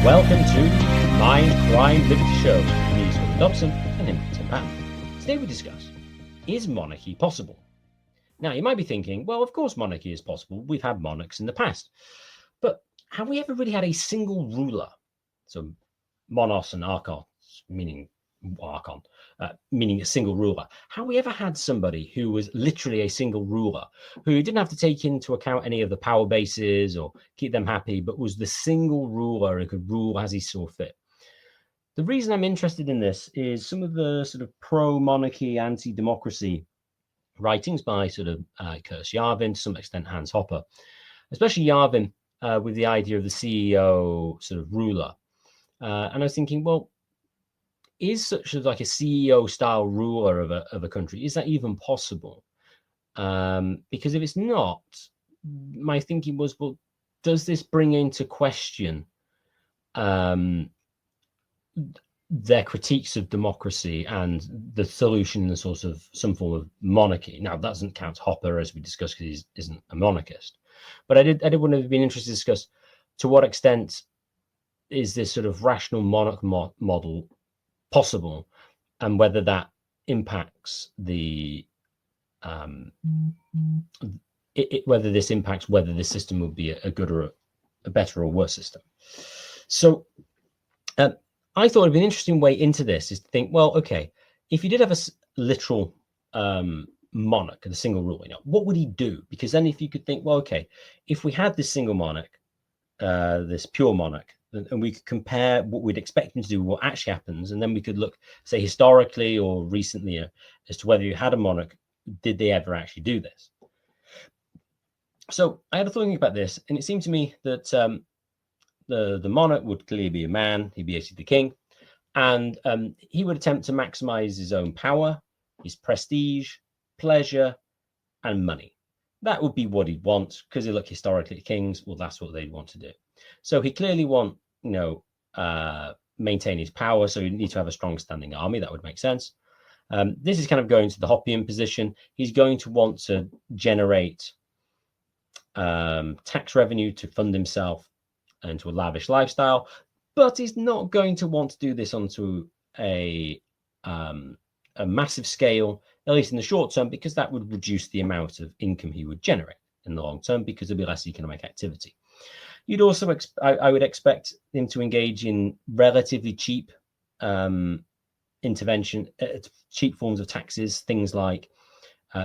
Welcome to Mindcrime Liberty Show. Me, Scott Dobson, and him, Tim Patton. Today we discuss, is monarchy possible? Now, you might be thinking, well, of course monarchy is possible. We've had monarchs in the past. But have we ever really had a single ruler? So monos and archons, meaning a single ruler. Have we ever had somebody who was literally a single ruler, who didn't have to take into account any of the power bases or keep them happy, but was the single ruler and could rule as he saw fit? The reason I'm interested in this is some of the sort of pro-monarchy, anti-democracy writings by sort of Curtis Yarvin, to some extent Hans Hopper, especially Yarvin with the idea of the CEO sort of ruler. And I was thinking, well, is such like a CEO style ruler of a country, is that even possible? Because if it's not, my thinking was, well, does this bring into question their critiques of democracy and the solution in sort of some form of monarchy? Now, that doesn't count Hopper, as we discussed, because he isn't a monarchist. But I did want to have been interested to discuss to what extent is this sort of rational monarch model possible, and whether that impacts the whether this impacts whether this system would be a good or a better or worse system. So I thought it'd be an interesting way into this is to think, well, okay, if you did have a literal monarch, the single ruler, what would he do? Because then if you could think, well, okay, if we had this single monarch, this pure monarch, and we could compare what we'd expect him to do, what actually happens, and then we could look, say, historically or recently as to whether you had a monarch, did they ever actually do this? So I had a thought about this, and it seemed to me that the monarch would clearly be a man. He'd be basically the king, and he would attempt to maximize his own power, his prestige, pleasure, and money. That would be what he'd want, because they look historically at kings. Well, that's what they'd want to do. So he clearly want, maintain his power. So you need to have a strong standing army. That would make sense. This is kind of going to the Hoppian position. He's going to want to generate tax revenue to fund himself and to a lavish lifestyle, but he's not going to want to do this onto a massive scale, at least in the short term, because that would reduce the amount of income he would generate in the long term, because there'd be less economic activity. You'd also, I would expect him to engage in relatively cheap intervention, cheap forms of taxes, things like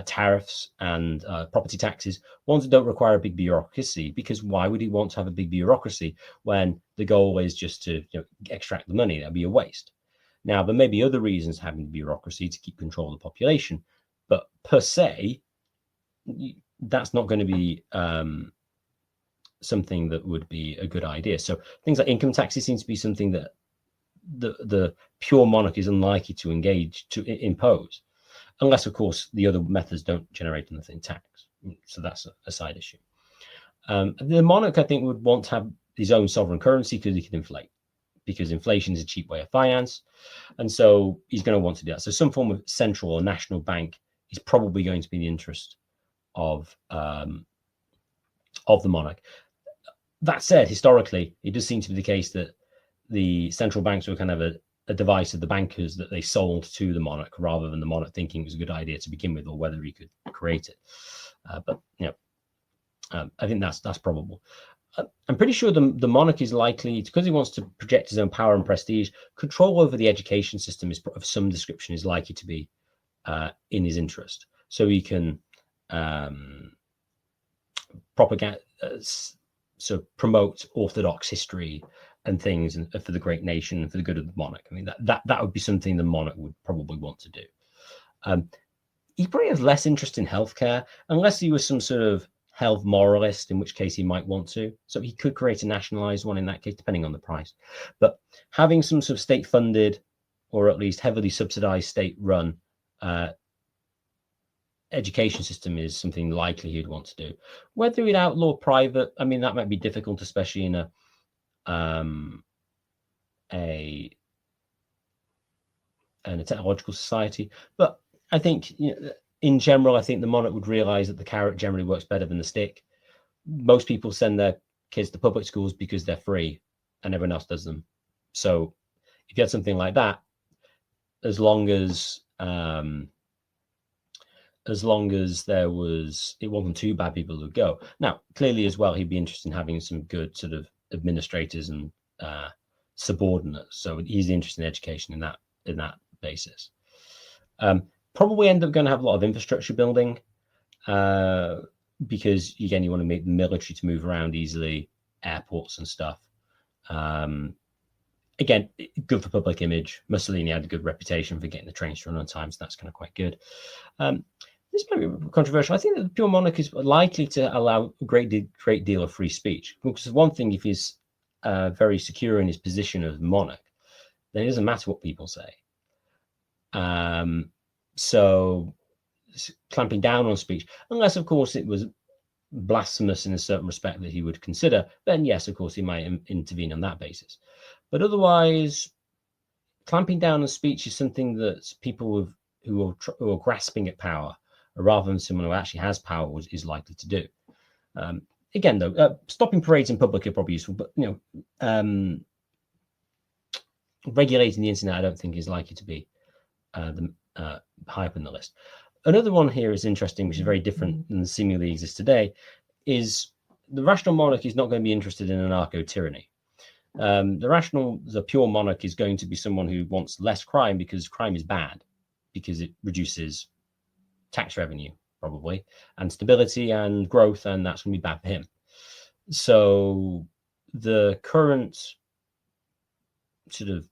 tariffs and property taxes, ones that don't require a big bureaucracy, because why would he want to have a big bureaucracy when the goal is just to extract the money? That'd be a waste. Now, there may be other reasons having bureaucracy to keep control of the population, but per se, that's not going to be something that would be a good idea. So things like income taxes seem to be something that the pure monarch is unlikely to engage to impose, unless, of course, the other methods don't generate anything tax. So that's a side issue. The monarch, I think, would want to have his own sovereign currency because he can inflate, because inflation is a cheap way of finance. And so he's going to want to do that. So some form of central or national bank is probably going to be in the interest of the monarch. That said, historically, it does seem to be the case that the central banks were kind of a device of the bankers that they sold to the monarch, rather than the monarch thinking it was a good idea to begin with, or whether he could create it. But I think that's probable. I'm pretty sure the monarch is likely, because he wants to project his own power and prestige, control over the education system is of some description is likely to be in his interest. So he can propagate, so promote orthodox history and things, and for the great nation and for the good of the monarch. I mean, that would be something the monarch would probably want to do. He probably has less interest in healthcare, unless he was some sort of health moralist, in which case he might want to. So he could create a nationalized one in that case, depending on the price. But having some sort of state-funded, or at least heavily subsidized state-run education system is something likely he'd want to do. Whether he'd outlaw private, I mean, that might be difficult, especially in a technological society. But I think, in general, I think the monarch would realize that the carrot generally works better than the stick. Most people send their kids to public schools because they're free, and everyone else does them. So if you had something like that, as long as there was, it wasn't too bad, people would go. Now, clearly as well, he'd be interested in having some good sort of administrators and subordinates. So he's interested in education in that basis. Probably end up going to have a lot of infrastructure building because again, you want to make the military to move around easily, airports and stuff. Again, good for public image. Mussolini had a good reputation for getting the trains to run on time, so that's kind of quite good. This might be controversial. I think that the pure monarch is likely to allow a great deal of free speech. Because one thing, if he's very secure in his position as monarch, then it doesn't matter what people say. So clamping down on speech, unless, of course, it was blasphemous in a certain respect that he would consider, then yes, of course, he might intervene on that basis. But otherwise, clamping down on speech is something that people who are grasping at power, rather than someone who actually has power, is likely to do. Again, though, stopping parades in public are probably useful, but regulating the internet, I don't think is likely to be high up in the list. Another one here is interesting, which is very different than seemingly exists today, is the rational monarch is not going to be interested in anarcho-tyranny. The pure monarch is going to be someone who wants less crime, because crime is bad, because it reduces tax revenue, probably, and stability and growth, and that's going to be bad for him. So the current sort of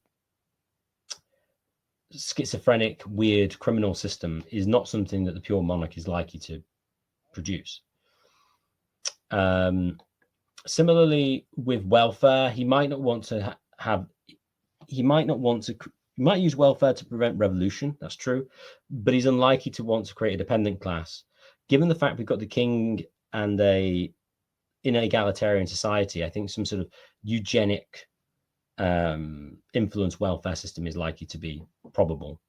schizophrenic, weird criminal system is not something that the pure monarch is likely to produce. Similarly, with welfare, he might not want to he might use welfare to prevent revolution. That's true, but he's unlikely to want to create a dependent class, given the fact we've got the king and in an egalitarian society. I think some sort of eugenic influence welfare system is likely to be probable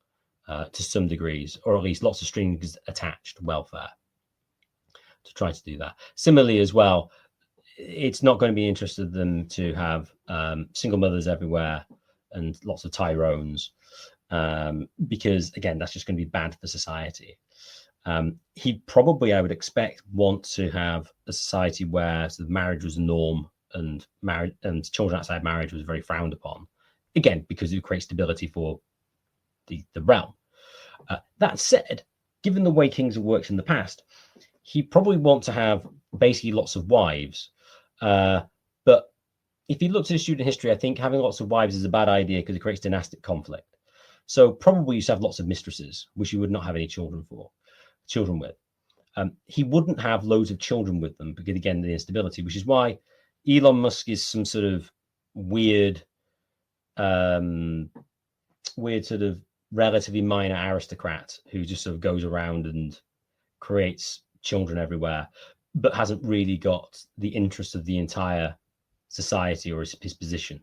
to some degrees, or at least lots of strings attached welfare to try to do that. Similarly as well, it's not going to be interested in them to have single mothers everywhere and lots of Tyrones, because again, that's just going to be bad for society. He'd probably, I would expect, want to have a society where sort of marriage was a norm, and children outside marriage was very frowned upon, again, because it creates stability for the realm. That said, given the way kings have worked in the past, he probably want to have basically lots of wives. But if you look to student history, I think having lots of wives is a bad idea because it creates dynastic conflict. So probably you should have lots of mistresses, which you would not have any children with. He wouldn't have loads of children with them because, again, the instability, which is why Elon Musk is some sort of weird sort of relatively minor aristocrat who just sort of goes around and creates children everywhere, but hasn't really got the interest of the entire society or his position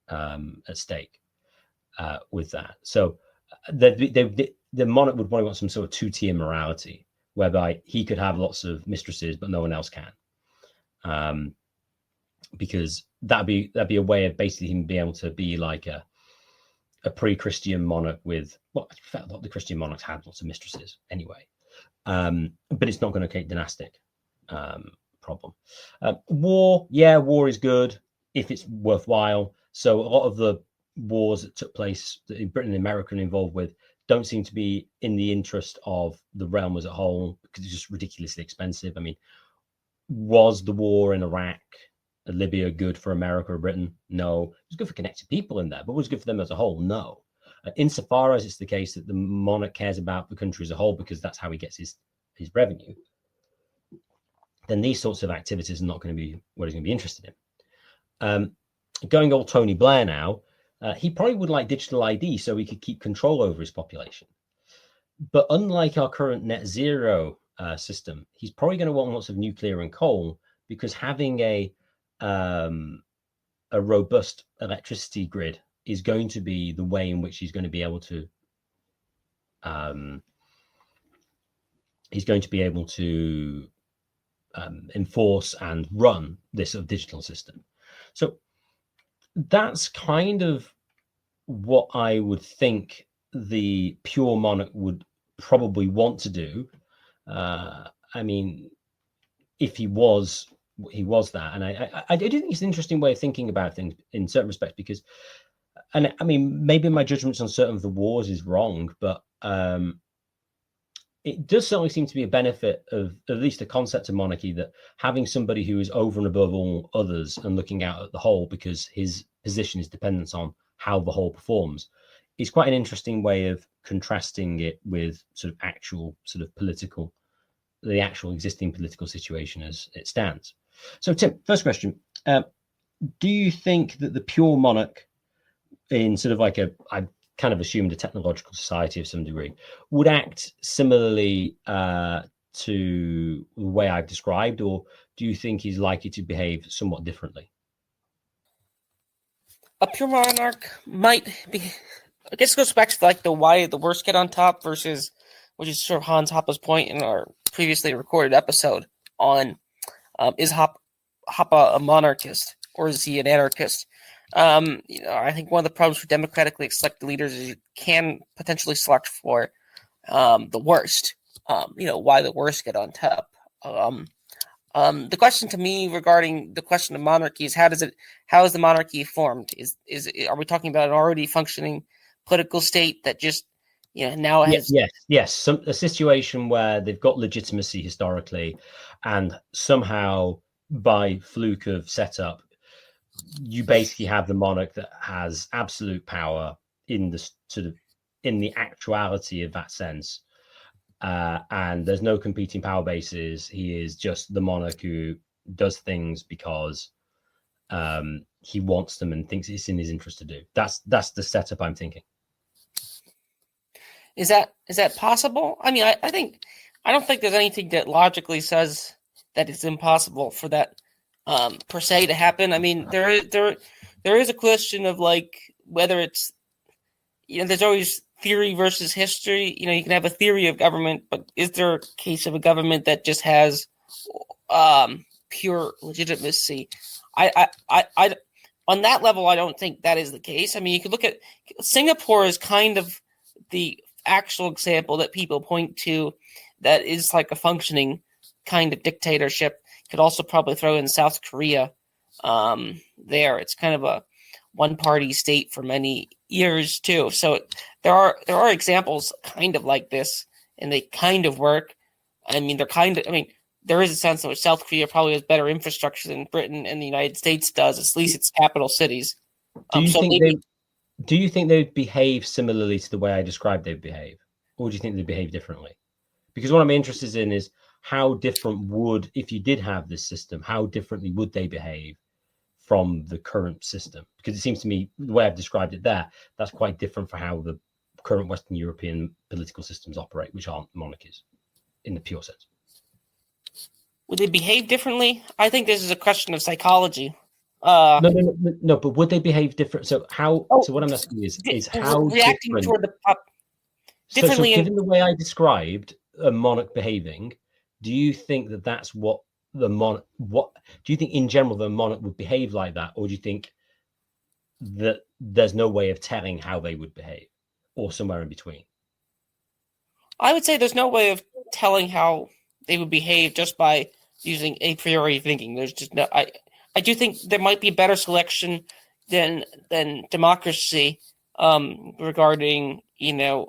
at stake with that. So the monarch would probably want some sort of two-tier morality, whereby he could have lots of mistresses, but no one else can. Because that'd be a way of basically him being able to be like a pre-Christian monarch with, well, a lot of the Christian monarchs had lots of mistresses anyway. But it's not going to create dynastic problem. War is good if it's worthwhile. So a lot of the wars that took place that in Britain and America are involved with don't seem to be in the interest of the realm as a whole, because it's just ridiculously expensive. I mean, was the war in Iraq and Libya good for America or Britain? No. It was good for connected people in there, but was it good for them as a whole? No. Insofar as it's the case that the monarch cares about the country as a whole because that's how he gets his revenue, then these sorts of activities are not going to be what he's going to be interested in. Going old Tony Blair now, he probably would like digital ID so he could keep control over his population. But unlike our current net zero system, he's probably going to want lots of nuclear and coal, because having a robust electricity grid is going to be the way in which he's going to be able to enforce and run this sort of digital system. So that's kind of what I would think the pure monarch would probably want to do. I mean, if he was that, and I do think it's an interesting way of thinking about things in certain respects, because, and I mean, maybe my judgments on certain of the wars is wrong, but it does certainly seem to be a benefit of at least the concept of monarchy, that having somebody who is over and above all others and looking out at the whole, because his position is dependent on how the whole performs, is quite an interesting way of contrasting it with sort of actual sort of the actual existing political situation as it stands. So, Tim, first question: do you think that the pure monarch, in sort of like I kind of assumed a technological society of some degree, would act similarly to the way I've described, or do you think he's likely to behave somewhat differently? A pure monarch might be. I guess it goes back to like the why the worst get on top versus, which is sort of Hans Hoppe's point in our previously recorded episode on is Hoppe a monarchist or is he an anarchist? I think one of the problems for democratically elected leaders is you can potentially select for the worst. Why the worst get on top. The question to me regarding the question of monarchy is how is the monarchy formed? Are we talking about an already functioning political state that just now has yes a situation where they've got legitimacy historically, and somehow by fluke of setup, you basically have the monarch that has absolute power in the sort of in the actuality of that sense, and there's no competing power bases. He is just the monarch who does things because he wants them and thinks it's in his interest to do. That's the setup I'm thinking. Is that possible? I mean, I don't think there's anything that logically says that it's impossible for that per se to happen. I mean, there is a question of like whether it's there's always theory versus history. You can have a theory of government, but is there a case of a government that just has pure legitimacy? I on that level, I don't think that is the case. I mean, you could look at Singapore as kind of the actual example that people point to that is like a functioning kind of dictatorship. Could also probably throw in South Korea there. It's kind of a one-party state for many years too. So there are examples kind of like this, and they kind of work. I mean, there is a sense in which South Korea probably has better infrastructure than Britain and the United States does, at least its capital cities. Do you think they'd behave similarly to the way I described they'd behave? Or do you think they'd behave differently? Because what I'm interested in is how different would, if you did have this system, how differently would they behave from the current system? Because it seems to me, the way I've described it there, that's quite different for how the current Western European political systems operate, which aren't monarchies in the pure sense. Would they behave differently? I think this is a question of psychology. No, but would they behave different? So how? So what I'm asking is how reacting different, toward the differently. So given the way I described a monarch behaving, do you think that that's what the monarch? What do you think in general the monarch would behave like that, or do you think that there's no way of telling how they would behave, or somewhere in between? I would say there's no way of telling how they would behave just by using a priori thinking. There's just no. I do think there might be better selection than democracy regarding elite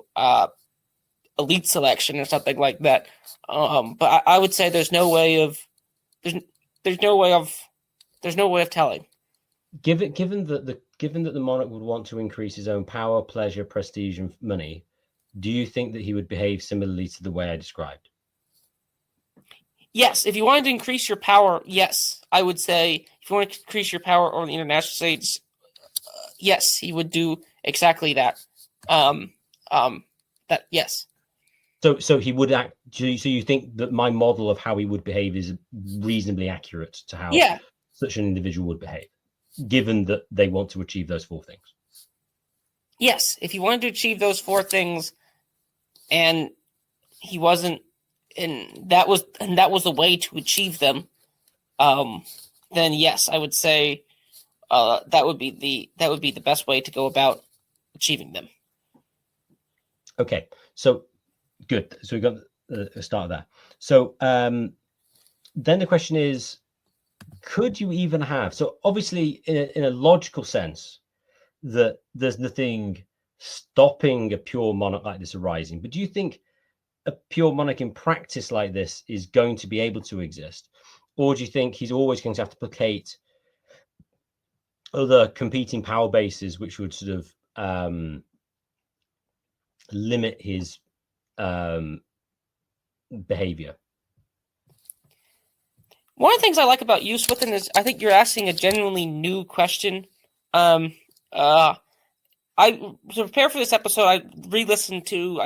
selection or something like that. But I would say there's no way of telling. Given that the monarch would want to increase his own power, pleasure, prestige, and money, do you think that he would behave similarly to the way I described? Yes, if you wanted to increase your power, yes, I would say if you want to increase your power on the international stage, yes, he would do exactly that. Yes. So he would act. So you think that my model of how he would behave is reasonably accurate to how such an individual would behave, given that they want to achieve those four things? Yes, if he wanted to achieve those four things, and he wasn't. And that was the way to achieve them. Then yes, I would say that would be the best way to go about achieving them. Okay, so good. So we got a start there. So then the question is, could you even have? So obviously, in a logical sense, that there's nothing stopping a pure monarch like this arising. But do you think a pure monarch in practice like this is going to be able to exist, or do you think he's always going to have to placate other competing power bases, which would sort of limit his behavior? One of the things I like about you, Swithin, is I think you're asking a genuinely new question. I to prepare for this episode, I I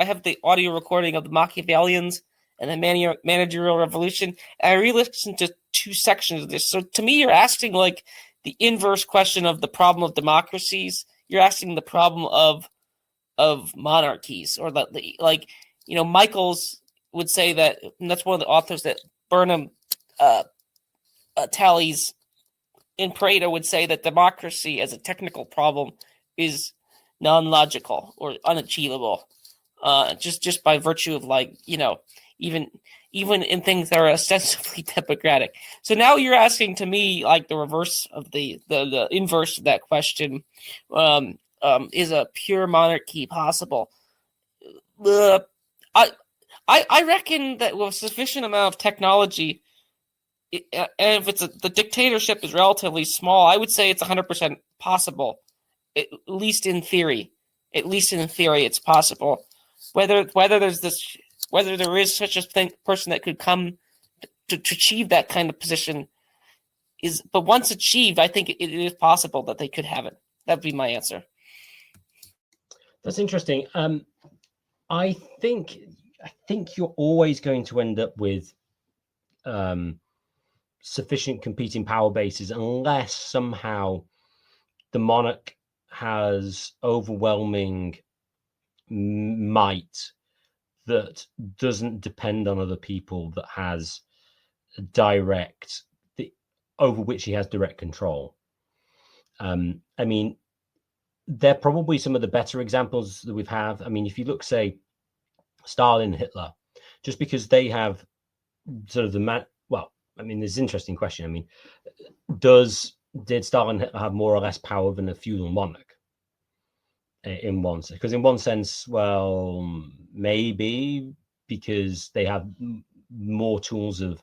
have the audio recording of the Machiavellians and the Managerial Revolution, and I re-listened to 2 sections of this. So to me, you're asking like the inverse question of the problem of democracies. You're asking the problem of monarchies, or like Michaels would say that, and that's one of the authors that Burnham tallies in Pareto would say that democracy as a technical problem is non-logical or unachievable, just by virtue of even in things that are ostensibly democratic. So now you're asking to me like the reverse of the inverse of that question. Is a pure monarchy possible? I reckon that with a sufficient amount of technology, and if the dictatorship is relatively small, I would say it's 100% possible. At least in theory, it's possible. Whether there is such a person that could come to achieve that kind of position but once achieved, I think it is possible that they could have it. That'd be my answer. That's interesting. I think you're always going to end up with sufficient competing power bases unless somehow the monarch has overwhelming might that doesn't depend on other people, that has over which he has direct control. I mean, they're probably some of the better examples that we've had. I mean, if you look, say, Stalin, Hitler, just because they have sort of there's an interesting question. I mean, did Stalin and Hitler have more or less power than a feudal monarch? In one sense, because in one sense, well, maybe because they have more tools of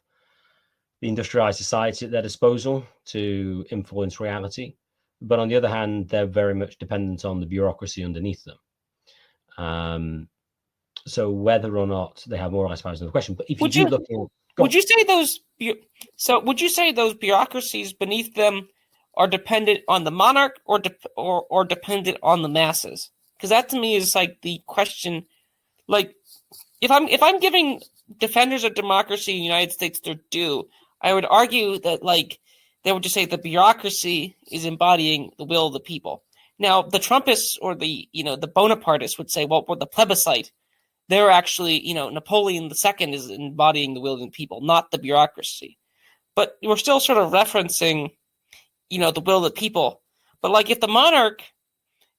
the industrialized society at their disposal to influence reality. But on the other hand, they're very much dependent on the bureaucracy underneath them. So whether or not they have more or less power is another question. But if would you say those bureaucracies beneath them are dependent on the monarch or dependent on the masses? Because that to me is like the question. Like, if I'm giving defenders of democracy in the United States their due, I would argue that like they would just say the bureaucracy is embodying the will of the people. Now, the Trumpists or the Bonapartists would say, well, for the plebiscite, they're actually, Napoleon II is embodying the will of the people, not the bureaucracy. But we're still sort of referencing, the will of the people. But like if the monarch,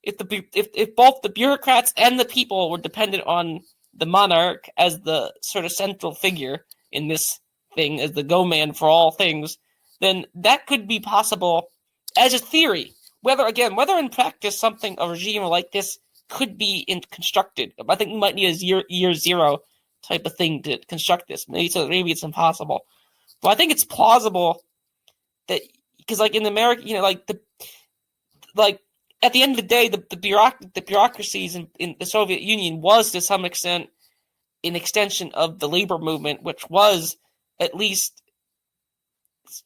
if both the bureaucrats and the people were dependent on the monarch as the sort of central figure in this thing, as the go-man for all things, then that could be possible as a theory. Whether in practice a regime like this could be constructed. I think we might need a year zero type of thing to construct this. Maybe it's impossible. But I think it's plausible that, because like in America, at the end of the day, the bureaucracies in the Soviet Union was to some extent an extension of the labor movement, which was at least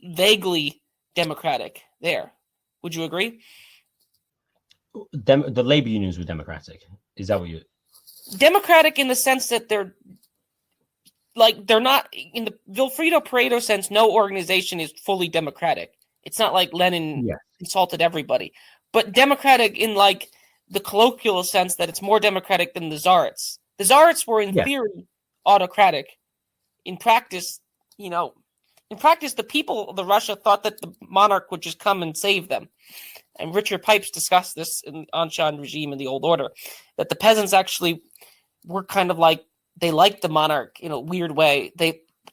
vaguely democratic there. Would you agree? The labor unions were democratic. Is that what you? Democratic in the sense that they're not in the Vilfredo Pareto sense. No organization is fully democratic. It's not like Lenin consulted everybody, but democratic in like the colloquial sense that it's more democratic than the Tsarits. The Tsarits were in theory autocratic. In practice, in practice, the people of the Russia thought that the monarch would just come and save them. And Richard Pipes discussed this in the Anshan regime in the Old Order, that the peasants actually were kind of like, they liked the monarch in a weird way.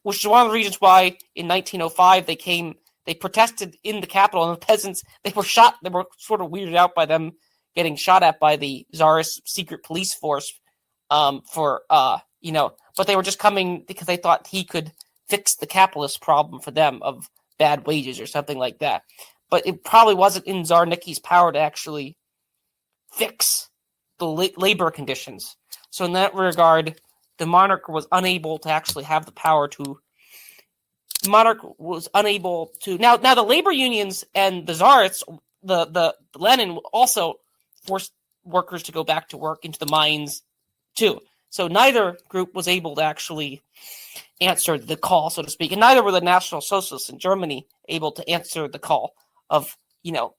Which is one of the reasons why in 1905 they protested in the capital, and the peasants, they were sort of weirded out by them getting shot at by the Tsarist secret police force, but they were just coming because they thought he could fix the capitalist problem for them of bad wages or something like that. But it probably wasn't in Tsar Niki's power to actually fix the labor conditions. So in that regard, the monarch was unable to actually have the power to. The monarch was unable to. Now the labor unions and the Tsarists, the Lenin also forced workers to go back to work into the mines too. So neither group was able to actually answer the call, so to speak, and neither were the National Socialists in Germany able to answer the call of,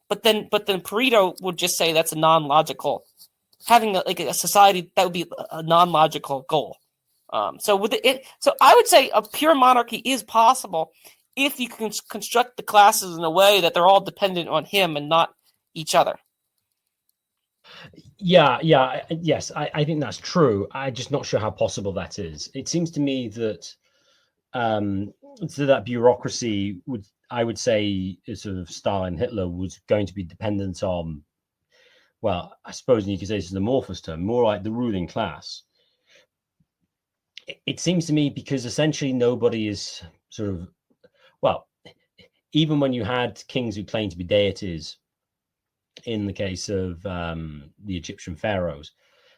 But then Pareto would just say that's a non-logical, having a society that would be a non-logical goal. So I would say a pure monarchy is possible if you can construct the classes in a way that they're all dependent on him and not each other. Yes, I think that's true. I'm just not sure how possible that is. It seems to me that that bureaucracy I would say, sort of Stalin, Hitler, was going to be dependent on, well, I suppose you could say this is an amorphous term, more like the ruling class. It seems to me because essentially nobody is sort of, well, even when you had kings who claimed to be deities, in the case of the Egyptian pharaohs,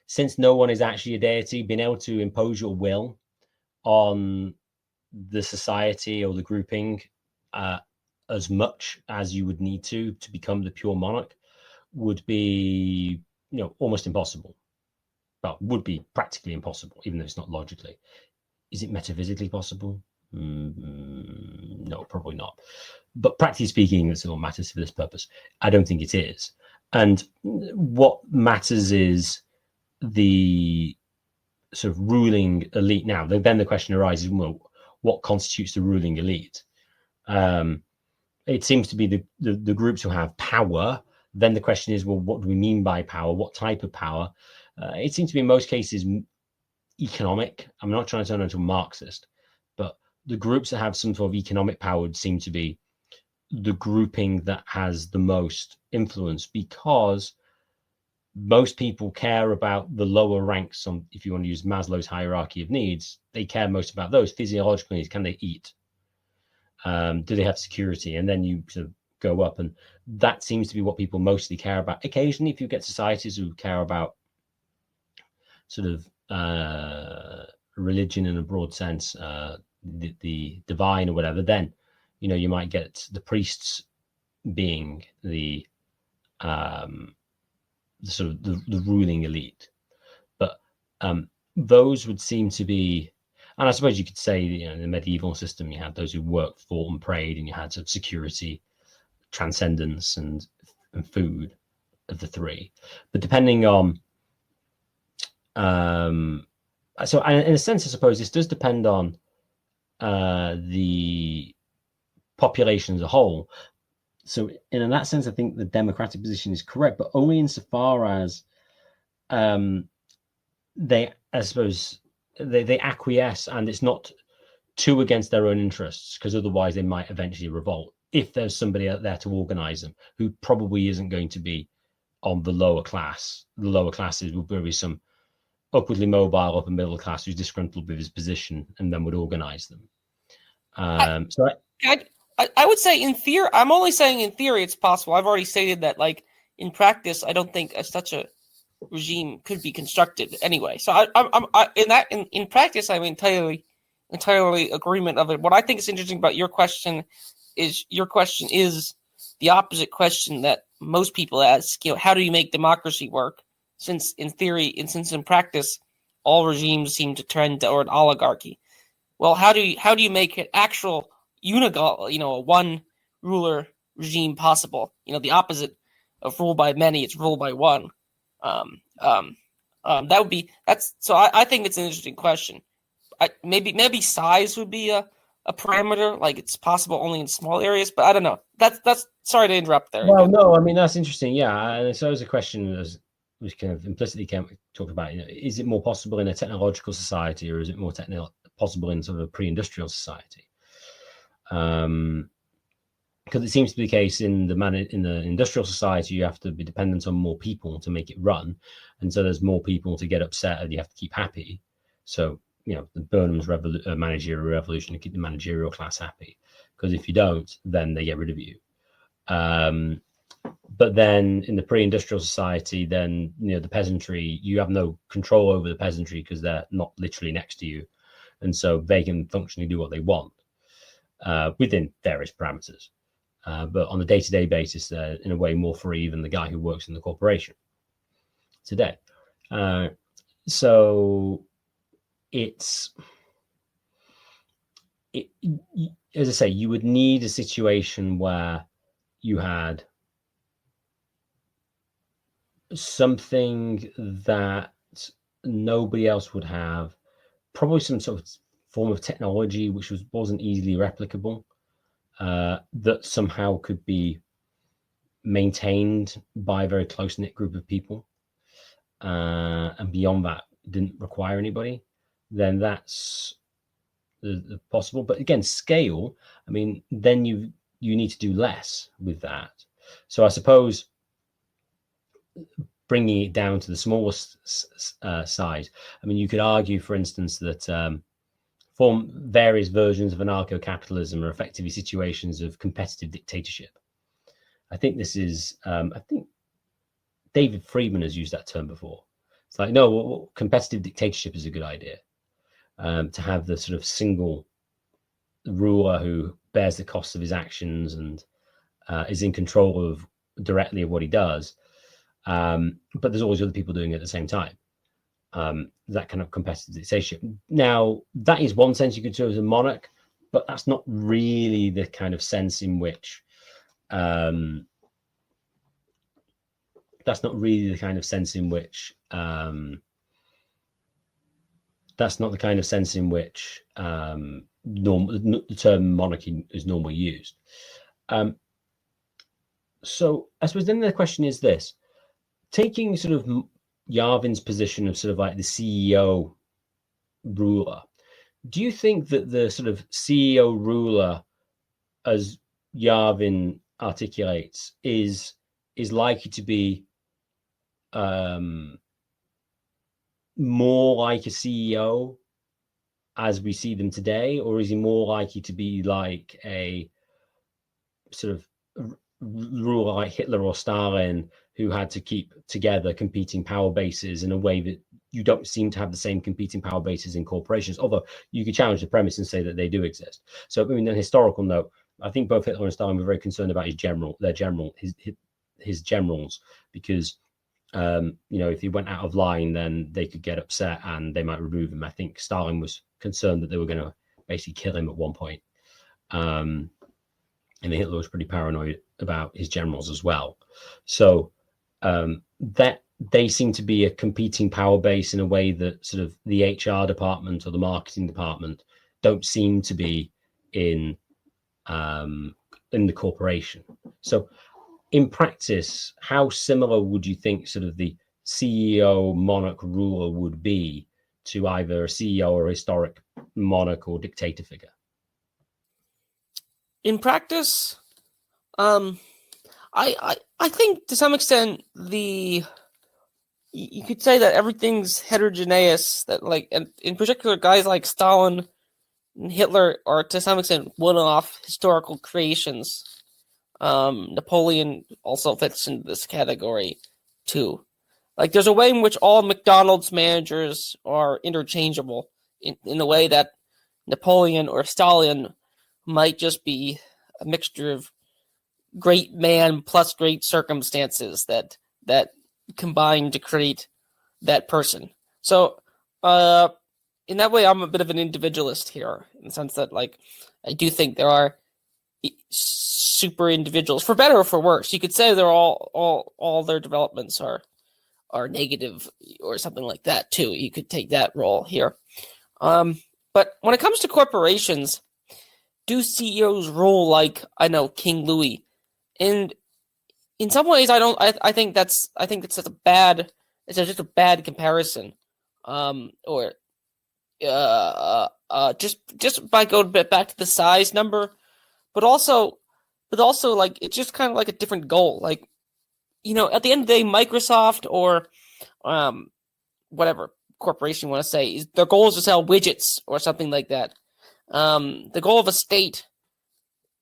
since no one is actually a deity, being able to impose your will on the society or the grouping as much as you would need to become the pure monarch would be, almost impossible. Well, would be practically impossible, even though it's not logically. Is it metaphysically possible? No, probably not. But practically speaking, that's what matters for this purpose. I don't think it is. And what matters is the sort of ruling elite. Now, then the question arises, well, what constitutes the ruling elite? It seems to be the groups who have power. Then the question is, well, what do we mean by power? What type of power? It seems to be in most cases economic. I'm not trying to turn into a Marxist, but the groups that have some sort of economic power would seem to be the grouping that has the most influence, because most people care about the lower ranks. If you want to use Maslow's hierarchy of needs, they care most about those physiological needs. Can they eat? Do they have security? And then you sort of go up, and that seems to be what people mostly care about. Occasionally, if you get societies who care about sort of religion in a broad sense, the divine or whatever, then you might get the priests being the sort of the ruling elite. But those would seem to be, and I suppose you could say, in the medieval system, you had those who worked, fought, and prayed, and you had sort of security, transcendence, and food of the three. But depending on so in a sense, I suppose this does depend on the population as a whole. So in that sense, I think the democratic position is correct, but only insofar as they, I suppose, they acquiesce, and it's not too against their own interests, because otherwise they might eventually revolt if there's somebody out there to organize them, who probably isn't going to be on the lower class. The lower classes will be some upwardly mobile upper middle class who's disgruntled with his position and then would organize them. I would say in theory, I'm only saying in theory it's possible. I've already stated that, like, in practice, I don't think such a regime could be constructed anyway. So in practice, I'm entirely agreement of it. What I think is interesting about your question is the opposite question that most people ask. How do you make democracy work? Since in theory, and since in practice, all regimes seem to trend toward oligarchy. Well, how do you make an actual a one ruler regime possible? The opposite of rule by many, it's rule by one. So I think it's an interesting question. Maybe size would be a a parameter, like it's possible only in small areas. But I don't know. That's sorry to interrupt there. Well, again. no, I mean that's interesting. Yeah, and so as a question, as we kind of implicitly talk about, is it more possible in a technological society, or is it more possible in sort of a pre-industrial society? Because it seems to be the case in the industrial society, you have to be dependent on more people to make it run, and so there's more people to get upset, and you have to keep happy. So the Burnham's managerial revolution to keep the managerial class happy, because if you don't, then they get rid of you. But then in the pre-industrial society, then the peasantry, you have no control over the peasantry because they're not literally next to you, and so they can functionally do what they want within various parameters. But on a day-to-day basis, they're in a way more free than the guy who works in the corporation today. So as I say, you would need a situation where you had something that nobody else would have, probably some sort of form of technology which wasn't easily replicable, that somehow could be maintained by a very close-knit group of people, and beyond that didn't require anybody, then that's possible. But again, scale, I mean, then you need to do less with that. So I suppose bringing it down to the smallest side, I mean, you could argue, for instance, that form various versions of anarcho-capitalism are effectively situations of competitive dictatorship. I think this is, I think David Friedman has used that term before. It's like, no, competitive dictatorship is a good idea. To have the sort of single ruler who bears the cost of his actions and is in control directly of what he does. But there's always other people doing it at the same time. That kind of competitive dictatorship. Now, that is one sense you could do as a monarch, but that's not really the kind of sense in which the term monarchy is normally used. So I suppose then the question is this: taking sort of Yarvin's position of sort of like the CEO ruler, do you think that the sort of CEO ruler, as Yarvin articulates, is likely to be more like a CEO as we see them today, or is he more likely to be like a sort of ruler like Hitler or Stalin, who had to keep together competing power bases in a way that you don't seem to have the same competing power bases in corporations, although you could challenge the premise and say that they do exist. So, I mean, on a historical note, I think both Hitler and Stalin were very concerned about his generals, because if he went out of line, then they could get upset and they might remove him. I think Stalin was concerned that they were going to basically kill him at one point. And Hitler was pretty paranoid about his generals as well. So that they seem to be a competing power base in a way that sort of the HR department or the marketing department don't seem to be in the corporation. So in practice, how similar would you think sort of the CEO monarch ruler would be to either a CEO or a historic monarch or dictator figure? In practice, I think to some extent you could say that everything's heterogeneous. That like, and in particular, guys like Stalin and Hitler are to some extent one-off historical creations. Napoleon also fits into this category too. Like, there's a way in which all McDonald's managers are interchangeable in the way that Napoleon or Stalin might just be a mixture of great man plus great circumstances that combine to create that person. So, in that way, I'm a bit of an individualist here, in the sense that, like, I do think there are super individuals, for better or for worse. You could say they're all their developments are negative or something like that too. You could take that role here. But when it comes to corporations, do CEOs rule like, I know, King Louis? And in some ways, I don't. I think it's just a bad. It's just a bad comparison. Or just by going a bit back to the size number, but also like it's just kind of like a different goal. Like, at the end of the day, Microsoft or whatever corporation you want to say, their goal is to sell widgets or something like that. The goal of a state,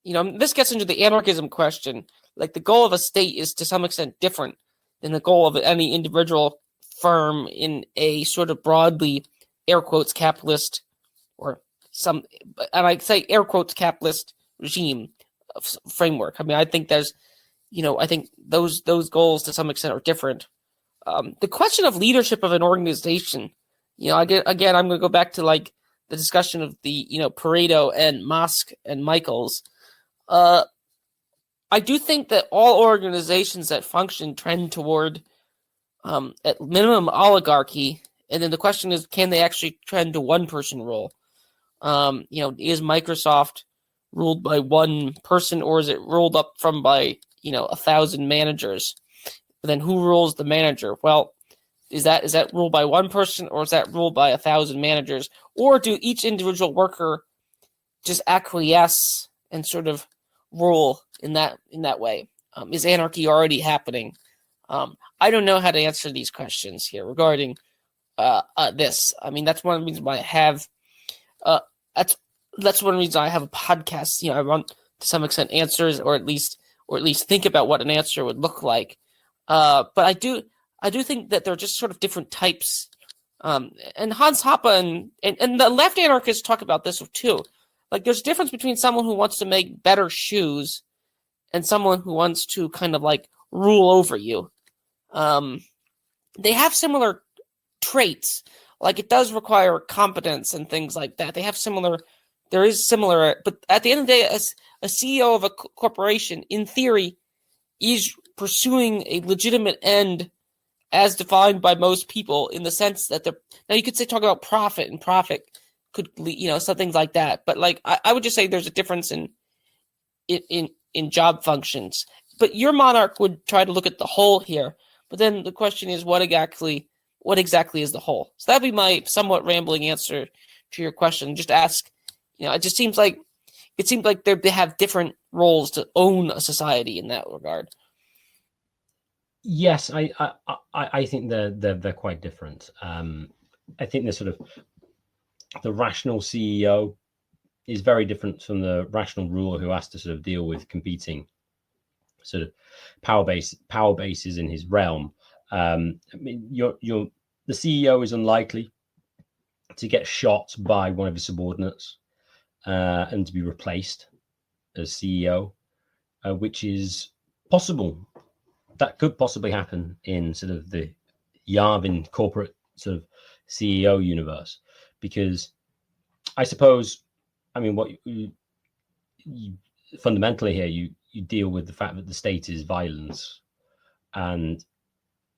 this gets into the anarchism question. Like, the goal of a state is to some extent different than the goal of any individual firm in a sort of broadly, air quotes, capitalist or and I say air quotes capitalist regime framework. I mean, I think there's, I think those goals to some extent are different. The question of leadership of an organization, I'm going to go back to like the discussion of the, Pareto and Musk and Michaels. I do think that all organizations that function trend toward, at minimum, oligarchy. And then the question is, can they actually trend to one person rule? Is Microsoft ruled by one person, or is it ruled up from by 1,000 managers? But then who rules the manager? Well, is that ruled by one person, or is that ruled by 1,000 managers? Or do each individual worker just acquiesce and sort of rule in that way? Is anarchy already happening? I don't know how to answer these questions here regarding this. I mean, that's one of the reasons why I have that's one reason I have a podcast. I want to some extent answers, or at least think about what an answer would look like. But I do think that they're just sort of different types. And Hans Hoppe and the left anarchists talk about this too. Like, there's a difference between someone who wants to make better shoes and someone who wants to kind of like rule over you. They have similar traits. Like, it does require competence and things like that. There is similar, but at the end of the day, a CEO of a corporation, in theory, is pursuing a legitimate end as defined by most people, in the sense that now you could talk about profit, and profit could, some things like that. But like, I would just say there's a difference in job functions. But your monarch would try to look at the whole here. But then the question is, what exactly is the whole? So that'd be my somewhat rambling answer to your question. Just ask, it seems like they have different roles to own a society in that regard. Yes, I think they're quite different. I think the the rational CEO is very different from the rational ruler who has to sort of deal with competing sort of power bases in his realm. I mean, the CEO is unlikely to get shot by one of his subordinates and to be replaced as CEO, which is possible. That could possibly happen in sort of the Yarvin corporate sort of CEO universe, because I suppose, I mean, what you fundamentally here, you deal with the fact that the state is violence, and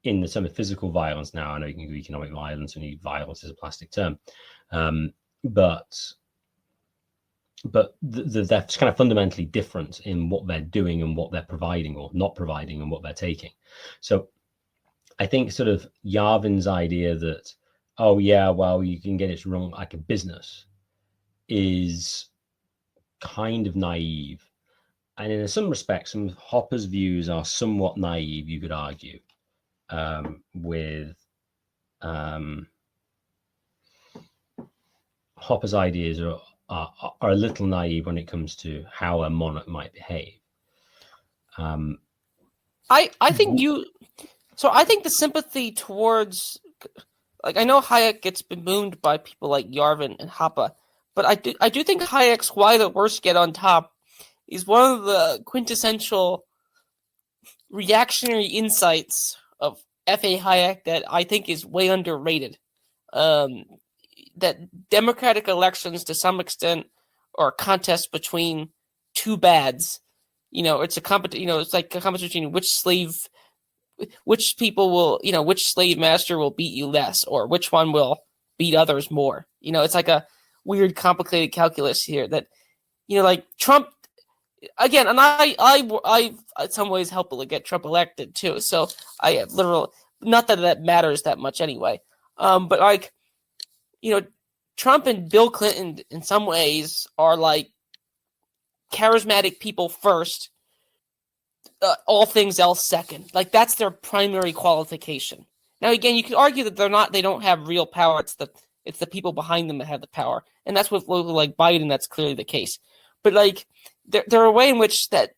in the term of physical violence now, I know you can do economic violence, and violence is a plastic term, but they're kind of fundamentally different in what they're doing and what they're providing or not providing and what they're taking. So I think sort of Yarvin's idea that, oh yeah, well, you can get it wrong like a business, is kind of naive. And in some respects, some of Hoppe's views are somewhat naive, you could argue, with Hoppe's ideas are a little naive when it comes to how a monarch might behave. I think I think the sympathy towards, like, I know Hayek gets bemoaned by people like Yarvin and Hoppe, but I do think Hayek's "Why the Worst Get on Top" is one of the quintessential reactionary insights of F.A. Hayek that I think is way underrated. That democratic elections, to some extent, are a contest between two bads. It's it's like a competition between which slave master will beat you less, or which one will beat others more. It's like a weird, complicated calculus here that like Trump again, and I in some ways helped to get Trump elected too. So I have literal, not that matters that much anyway. But like, Trump and Bill Clinton in some ways are like charismatic people first, all things else second. Like that's their primary qualification. Now again, you could argue that they don't have real power. It's the people behind them that have the power, and that's with like Biden. That's clearly the case. But like there are a way in which that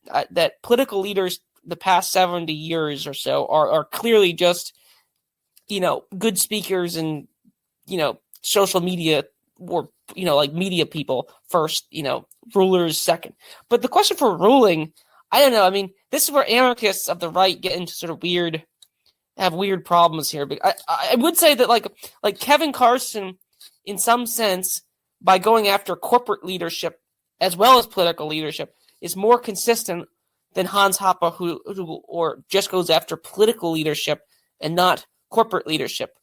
political leaders the past 70 years or so are clearly just good speakers and social media or like media people first, rulers second. But the question for ruling, I don't know. I mean, this is where anarchists of the right get into sort of have weird problems here. But I would say that like Kevin Carson, in some sense, by going after corporate leadership as well as political leadership, is more consistent than Hans Hoppe, who or just goes after political leadership and not corporate leadership.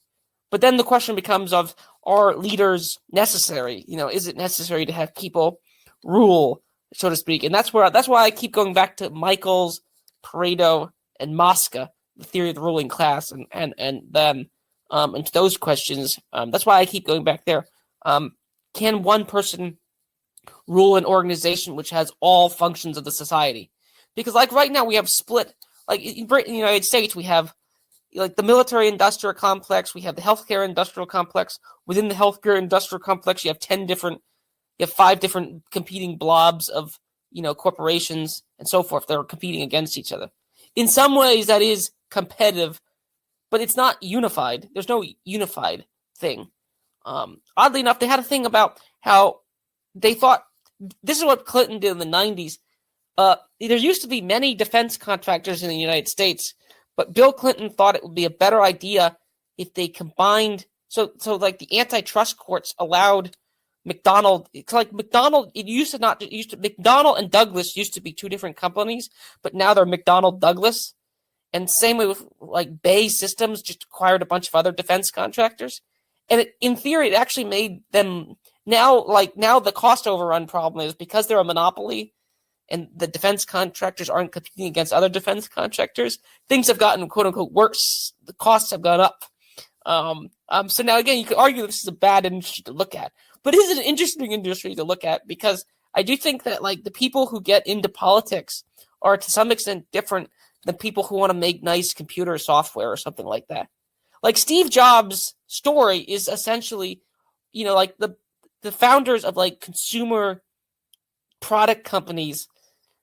But then the question becomes of, are leaders necessary? Is it necessary to have people rule, so to speak? And that's why I keep going back to Michaels, Pareto, and Mosca, the theory of the ruling class, and them, and to those questions. That's why I keep going back there. Can one person rule an organization which has all functions of the society? Because like right now we have split, like in the United States, we have like the military industrial complex, we have the healthcare industrial complex. Within the healthcare industrial complex, you have 5 different competing blobs of, corporations and so forth that are competing against each other. In some ways that is competitive, but it's not unified. There's no unified thing. Oddly enough, they had a thing about how they thought, this is what Clinton did in the 90s. There used to be many defense contractors in the United States, but Bill Clinton thought it would be a better idea if they combined. So like the antitrust courts allowed McDonald. It's like McDonald. McDonald and Douglas used to be 2 different companies, but now they're McDonnell Douglas. And same way with like Bay Systems just acquired a bunch of other defense contractors. And in theory, it actually made them now the cost overrun problem is because they're a monopoly and the defense contractors aren't competing against other defense contractors, things have gotten quote unquote worse. The costs have gone up. So now again, you could argue this is a bad industry to look at, but it is an interesting industry to look at because I do think that like the people who get into politics are to some extent different than people who want to make nice computer software or something like that. Like Steve Jobs' story is essentially, like the founders of like consumer product companies.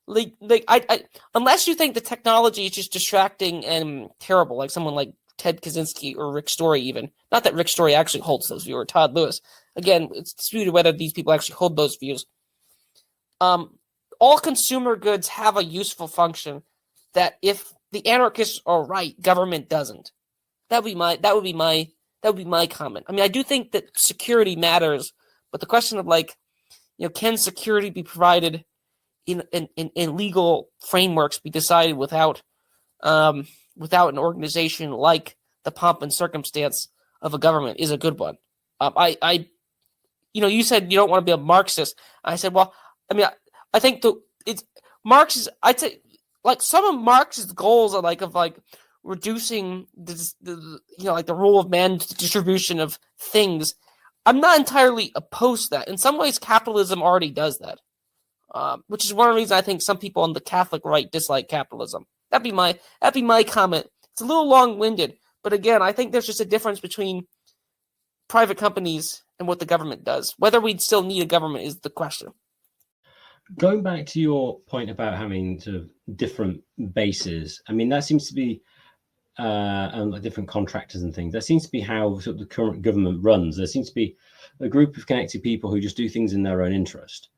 Like I unless you think the technology is just distracting and terrible, like someone like Ted Kaczynski or Rick Story, even not that Rick Story actually holds those views, or Todd Lewis. Again, it's disputed whether these people actually hold those views. All consumer goods have a useful function that if the anarchists are right, government doesn't. That would be my comment. I mean, I do think that security matters, but the question of like, can security be provided in legal frameworks be decided without an organization like the pomp and circumstance of a government is a good one. You said you don't want to be a Marxist. I said, well, I mean, I think it's Marxist. I'd say like some of Marx's goals are like reducing the rule of man distribution of things. I'm not entirely opposed to that. In some ways, capitalism already does that, which is one of the reasons I think some people on the Catholic right dislike capitalism. That'd be my comment. It's a little long-winded, but again, I think there's just a difference between private companies and what the government does. Whether we'd still need a government is the question. Going back to your point about having sort of different bases, I mean, that seems to be and different contractors and things. That seems to be how sort of the current government runs. There seems to be a group of connected people who just do things in their own interest,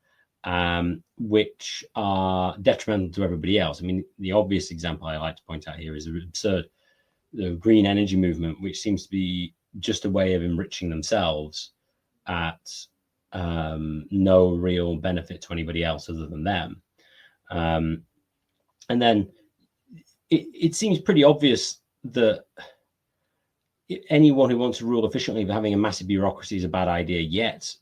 which are detrimental to everybody else. I mean, the obvious example I like to point out here is the green energy movement, which seems to be just a way of enriching themselves at no real benefit to anybody else other than them. And then it seems pretty obvious that anyone who wants to rule efficiently but having a massive bureaucracy is a bad idea. Yet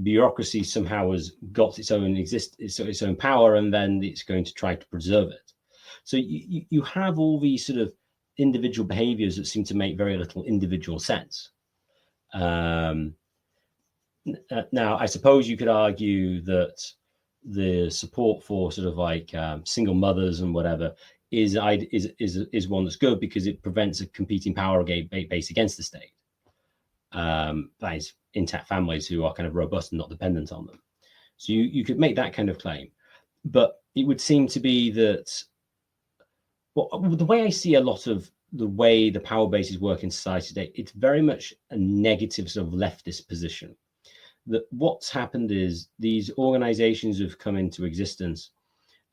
the bureaucracy somehow has got its own power, and then it's going to try to preserve it. So you have all these sort of individual behaviors that seem to make very little individual sense. Now, I suppose you could argue that the support for sort of like single mothers and whatever is one that's good because it prevents a competing power base against the state. That is intact families who are kind of robust and not dependent on them. So you could make that kind of claim, but it would seem to be that, well, the way I see a lot of the way the power bases work in society today, it's very much a negative sort of leftist position. That what's happened is these organizations have come into existence,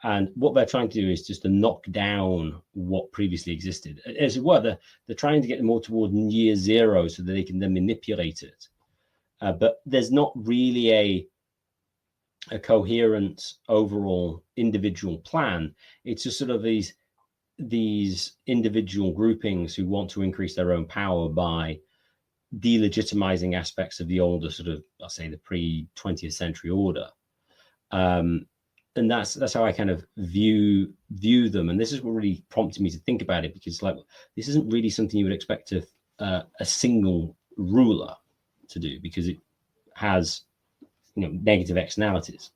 and what they're trying to do is just to knock down what previously existed. As it were, they're trying to get more toward year zero so that they can then manipulate it. But there's not really a coherent overall individual plan. It's just sort of these individual groupings who want to increase their own power by delegitimizing aspects of the older sort of, I'll say, the pre-20th century order. And that's how I kind of view them. And this is what really prompted me to think about it, because like this isn't really something you would expect a single ruler to do, because it has, negative externalities,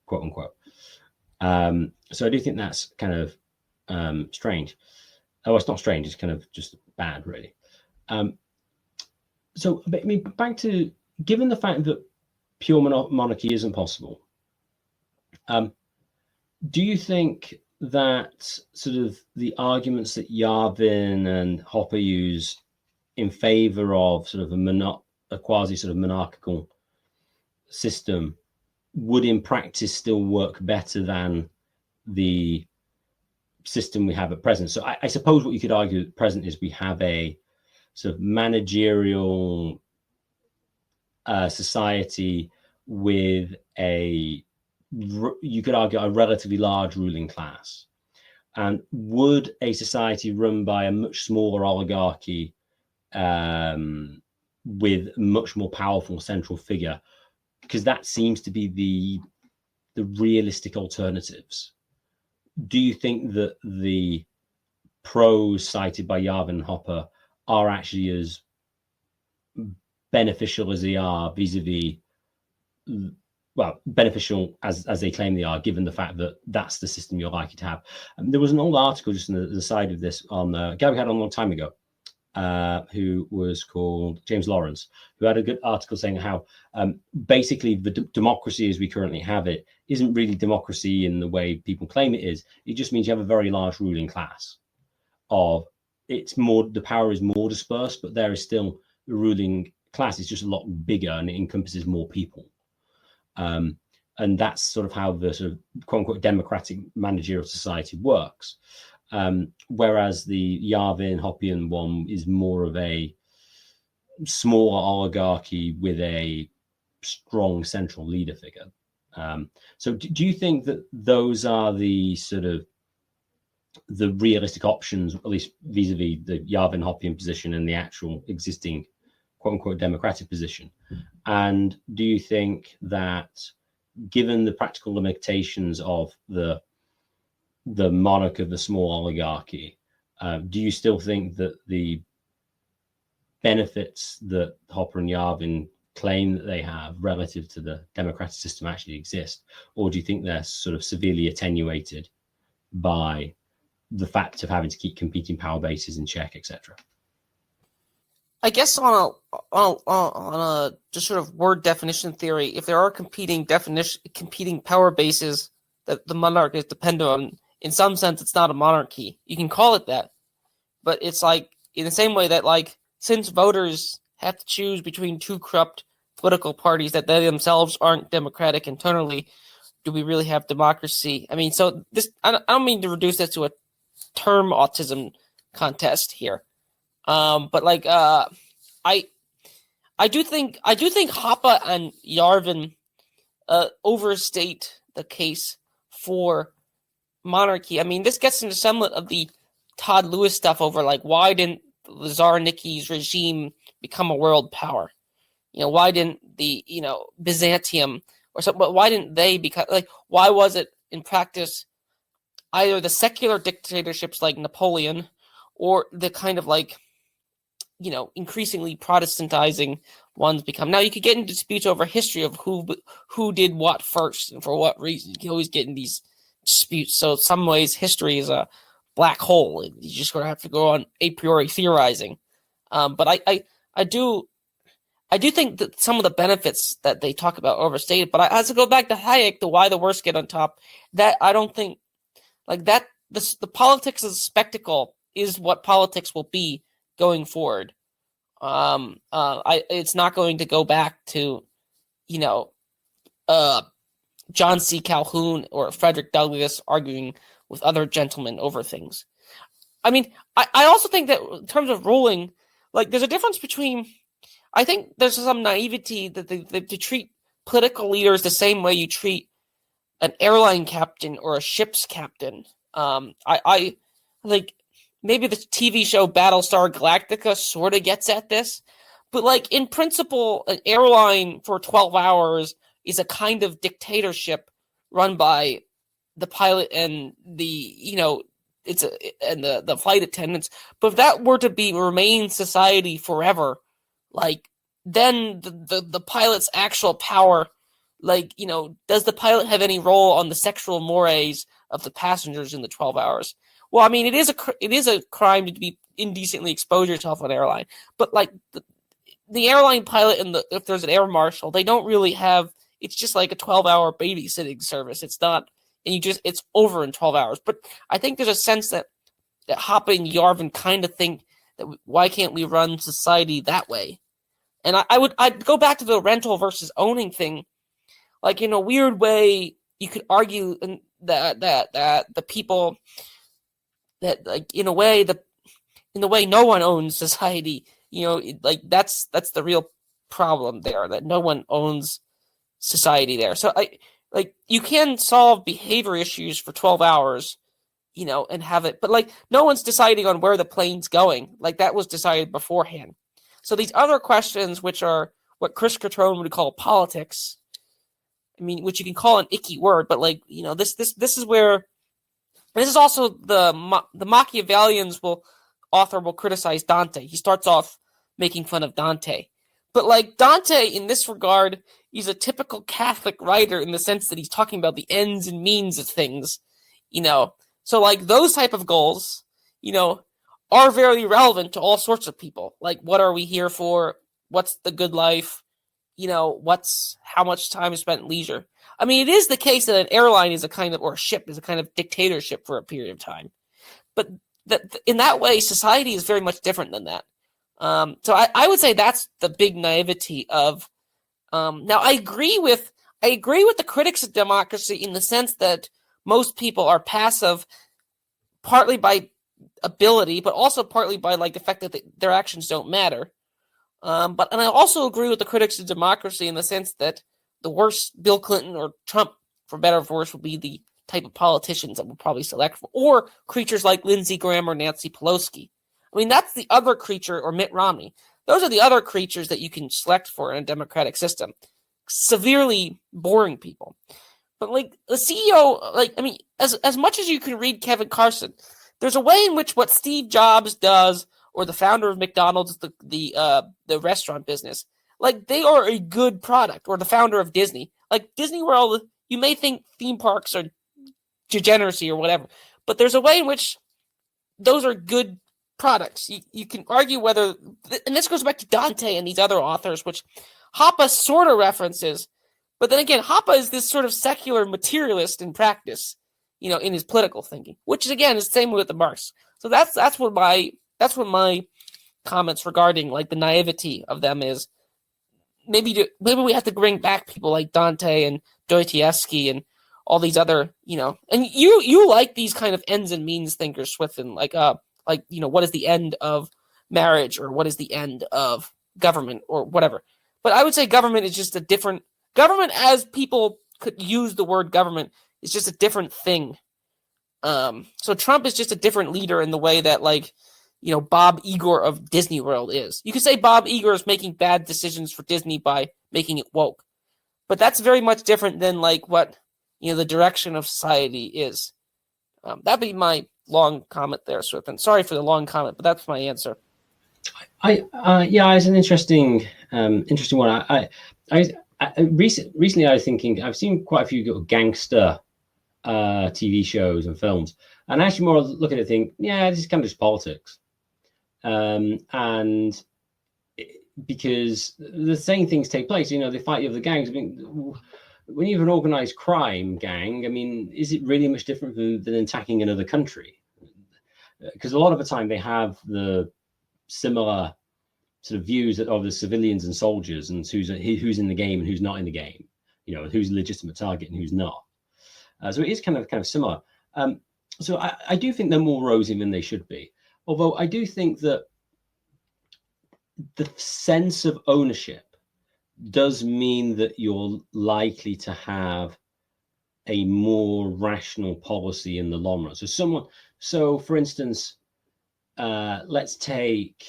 quote unquote. So I do think that's kind of strange. Oh, it's not strange, it's kind of just bad, really. So I mean, back to, given the fact that pure monarchy isn't possible, do you think that sort of the arguments that Yarvin and Hopper use in favor of sort of a quasi sort of monarchical system would in practice still work better than the system we have at present? So I suppose what you could argue at present is we have a sort of managerial society with you could argue, a relatively large ruling class. And would a society run by a much smaller oligarchy with a much more powerful central figure, because that seems to be the realistic alternatives? Do you think that the pros cited by Yarvin and Hopper are actually as beneficial as they are vis-a-vis, well, beneficial as they claim they are, given the fact that that's the system you're likely to have? There was an old article just on the side of this on a guy we had on a long time ago, who was called James Lawrence, who had a good article saying how basically the democracy as we currently have it isn't really democracy in the way people claim it is. It just means you have a very large ruling class. The power is more dispersed, but there is still the ruling class is just a lot bigger and it encompasses more people. And that's sort of how the sort of quote unquote democratic managerial society works. Whereas the Yarvin Hoppian one is more of a smaller oligarchy with a strong central leader figure. So do you think that those are the sort of the realistic options, at least vis-a-vis the Yarvin Hoppian position and the actual existing quote unquote democratic position? And do you think that, given the practical limitations of the monarch of the small oligarchy, do you still think that the benefits that Hopper and Yarvin claim that they have relative to the democratic system actually exist? Or do you think they're sort of severely attenuated by the fact of having to keep competing power bases in check, etc.? I guess on a just sort of word definition theory, if there are competing power bases that the monarch is dependent on, in some sense, it's not a monarchy. You can call it that, but it's like in the same way that, like, since voters have to choose between two corrupt political parties that they themselves aren't democratic internally, do we really have democracy? I mean, so this I don't mean to reduce this to a term autism contest here. But like I do think Hoppe and Yarvin overstate the case for monarchy. I mean, this gets into somewhat of the Todd Lewis stuff over like why didn't the Tsar Niki's regime become a world power? Why didn't the Byzantium or something? Why didn't they become like? Why was it in practice either the secular dictatorships like Napoleon, or the kind of like increasingly Protestantizing ones become? Now you could get into disputes over history of who did what first and for what reason. You can always get in these disputes. So in some ways, history is a black hole, and you just gonna have to go on a priori theorizing. But I do think that some of the benefits that they talk about are overstated. But I have to go back to Hayek, the why the worst get on top. That I don't think like that. The politics of the spectacle is what politics will be going forward. It's not going to go back to, John C. Calhoun or Frederick Douglass arguing with other gentlemen over things. I mean, I also think that in terms of ruling, like there's a difference between, I think there's some naivety that they treat political leaders the same way you treat an airline captain or a ship's captain. I like maybe the TV show Battlestar Galactica sort of gets at this, but like in principle, an airline for 12 hours is a kind of dictatorship run by the pilot and the the flight attendants. But if that were to remain society forever, like then the pilot's actual power, like does the pilot have any role on the sexual mores of the passengers in the 12 hours? Well, I mean, it is a crime to be indecently expose yourself on an airline, but like the airline pilot and if there's an air marshal, they don't really have. It's just like a 12-hour babysitting service. It's not, and it's over in 12 hours. But I think there's a sense that Hoppe and Yarvin kind of think that why can't we run society that way? And I'd go back to the rental versus owning thing. Like in a weird way, you could argue that the people that like in the way no one owns society. Like that's the real problem there, that no one owns society there. So you can solve behavior issues for 12 hours, and have it, but like no one's deciding on where the plane's going. Like that was decided beforehand. So these other questions, which are what Chris Catrone would call politics, I mean, which you can call an icky word, but like, this is where, this is also the Machiavellians author will criticize Dante. He starts off making fun of Dante. But like Dante, in this regard, he's a typical Catholic writer in the sense that he's talking about the ends and means of things, So like those type of goals, are very relevant to all sorts of people. Like, what are we here for? What's the good life? What's how much time is spent in leisure? I mean, it is the case that an airline is a kind of, or a ship is a kind of dictatorship for a period of time. But in that way, society is very much different than that. So I would say that's the big naivety of. Now I agree with the critics of democracy in the sense that most people are passive, partly by ability, but also partly by like the fact that their actions don't matter. And I also agree with the critics of democracy in the sense that the worst Bill Clinton or Trump, for better or for worse, will be the type of politicians that we'll probably select for, or creatures like Lindsey Graham or Nancy Pelosi. I mean, that's the other creature, or Mitt Romney. Those are the other creatures that you can select for in a democratic system. Severely boring people. But like the CEO, like, I mean, as much as you can read Kevin Carson, there's a way in which what Steve Jobs does, or the founder of McDonald's, the restaurant business, like they are a good product, or the founder of Disney. Like Disney World, you may think theme parks are degeneracy or whatever, but there's a way in which those are good products. You can argue whether, and this goes back to Dante and these other authors, which Hoppe sort of references, but then again, Hoppe is this sort of secular materialist in practice, in his political thinking, which is again is the same with the Marx. So that's what my comments regarding like the naivety of them is. Maybe we have to bring back people like Dante and Dostoevsky and all these other, and you like these kind of ends and means thinkers, Swithin, like what is the end of marriage, or what is the end of government, or whatever. But I would say government is just a different government, as people could use the word government, is just a different thing. So Trump is just a different leader in the way that, like, Bob Iger of Disney World is. You could say Bob Iger is making bad decisions for Disney by making it woke, but that's very much different than like what the direction of society is. That'd be my long comment there, Swift. Sorry for the long comment, but that's my answer. It's an interesting one. Recently I was thinking I've seen quite a few gangster TV shows and films, and actually more looking at think, this is kind of just politics, and because the same things take place. They fight over the gangs. I mean, when you have an organized crime gang, I mean, is it really much different than attacking another country? Because a lot of the time they have the similar sort of views of the civilians and soldiers, and who's in the game and who's not in the game, who's a legitimate target and who's not. So it is kind of similar. So I do think they're more rosy than they should be. Although I do think that the sense of ownership does mean that you're likely to have a more rational policy in the long run. So for instance, let's take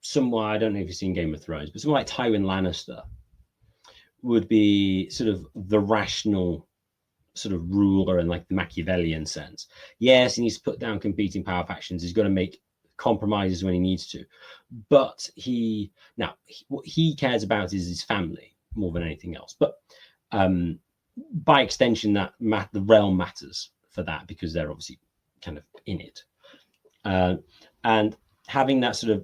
someone, I don't know if you've seen Game of Thrones, but someone like Tywin Lannister would be sort of the rational sort of ruler in like the Machiavellian sense. Yes, he needs to put down competing power factions. He's got to make compromises when he needs to, but what he cares about is his family more than anything else. But by extension, the realm matters for that because they're obviously kind of in it, and having that sort of